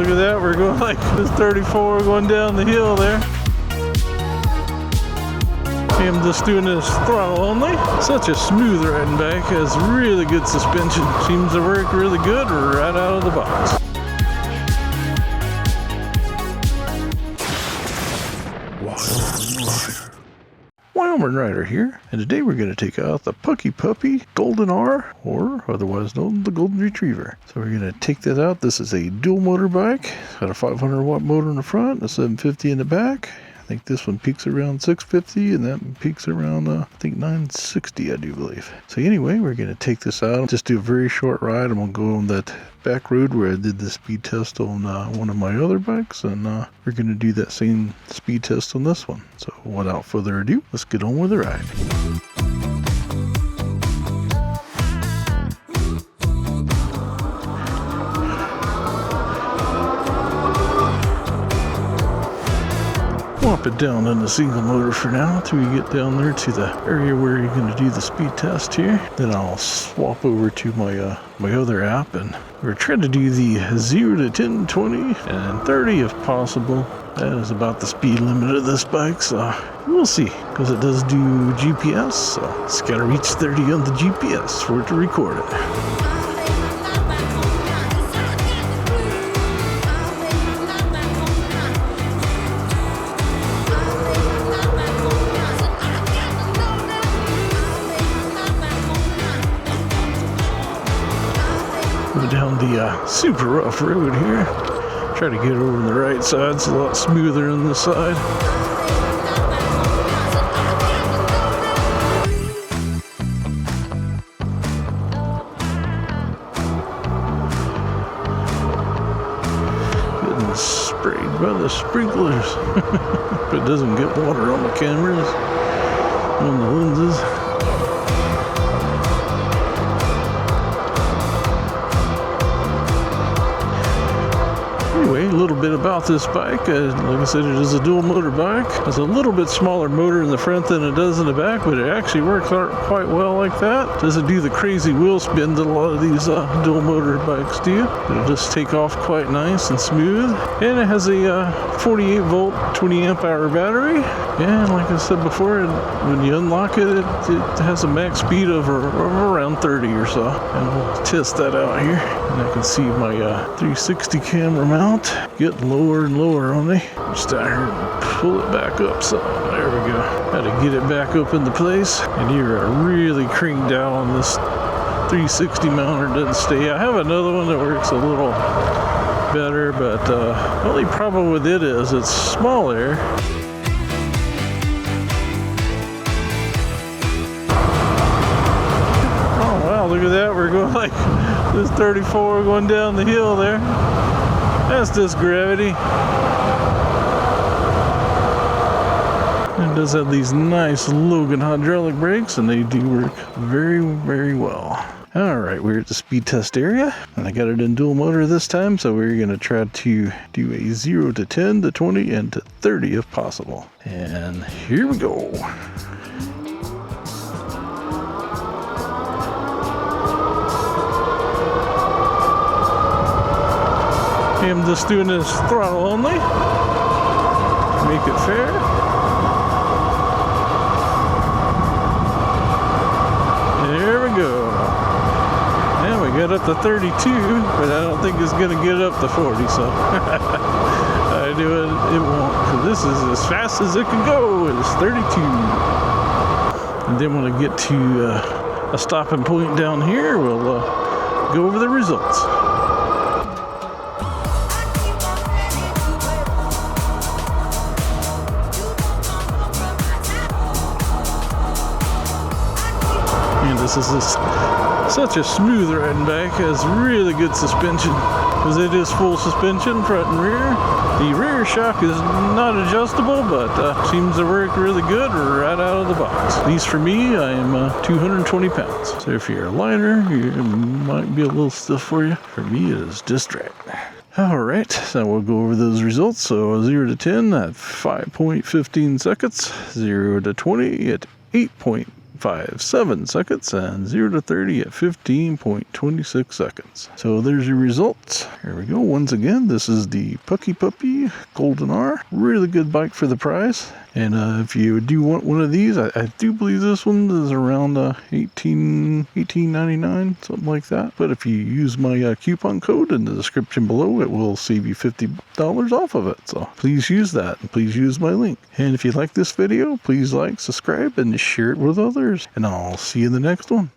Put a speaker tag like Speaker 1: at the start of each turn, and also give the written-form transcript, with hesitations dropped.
Speaker 1: look at that. We're going like this 34 going down the hill there. I'm just doing this throttle only. Such a smooth riding bike. Has really good suspension. Seems to work really good right out of the box. Wyoming Rider here, and today we're going to take out the Puckipuppy GoldenR, or otherwise known as the Golden Retriever. So we're going to take that out. This is a dual motor bike. Got a 500 watt motor in the front, a 750 in the back. I think this one peaks around 650 and that one peaks around I think 960, I do believe. So anyway, we're going to take this out, just do a very short ride. I'm going to go on that back road where I did the speed test on one of my other bikes, and we're going to do that same speed test on this one. So without further ado, let's get on with the ride. Swap it down in the single motor for now until we get down there to the area where you're going to do the speed test here. Then I'll swap over to my my other app, and we're trying to do the 0 to 10, 20, and 30 if possible. That is about the speed limit of this bike, so we'll see, because it does do GPS, so it's got to reach 30 on the GPS for it to record it. Down the super rough road here. Try to get over on the right side. It's a lot smoother on this side. Getting sprayed by the sprinklers. But it doesn't get water on the cameras, on the lenses. Anyway, a little bit about this bike. Like I said, it is a dual motor bike. It's a little bit smaller motor in the front than it does in the back, but it actually works out quite well like that. Doesn't do the crazy wheel spin that a lot of these dual motor bikes do. It'll just take off quite nice and smooth. And it has a 48 volt, 20 amp hour battery. And like I said before, when you unlock it, it has a max speed of around 30 or so. And we'll test that out here. And I can see my 360 camera mount getting lower and lower on me. Just down here and pull it back up. So there we go. Got to get it back up into place. And you're really cranked down on this 360 mounter. Doesn't stay. I have another one that works a little better, but the only problem with it is it's smaller. Oh wow, look at that. We're going like this 34 going down the hill there. That's just gravity. It does have these nice Logan hydraulic brakes, and they do work very, very well. Alright, we're at the speed test area, and I got it in dual motor this time, so we're going to try to do a 0 to 10 to 20 and to 30 if possible. And here we go. I'm just doing this throttle only. Make it fair. There we go. And we got up to 32, but I don't think it's going to get up to 40, so I do it won't. So this is as fast as it can go. It's 32. And then when I get to a stopping point down here, we'll go over the results. This is such a smooth riding bike. Has really good suspension because it is full suspension front and rear. The rear shock is not adjustable, but seems to work really good right out of the box. At least for me, I am 220 pounds. So if you're lighter, it might be a little stiff for you. For me, it is just right. Alright, so we'll go over those results. So 0 to 10 at 5.15 seconds, 0 to 20 at 8.15 0.57 seconds, and 0 to 30 at 15.26 seconds. So there's your results. Here we go. Once again, this is the Puckipuppy GoldenR. Really good bike for the price. And if you do want one of these, I do believe this one is around $18.99, something like that. But if you use my coupon code in the description below, it will save you $50 off of it. So please use that, and please use my link. And if you like this video, please like, subscribe, and share it with others. And I'll see you in the next one.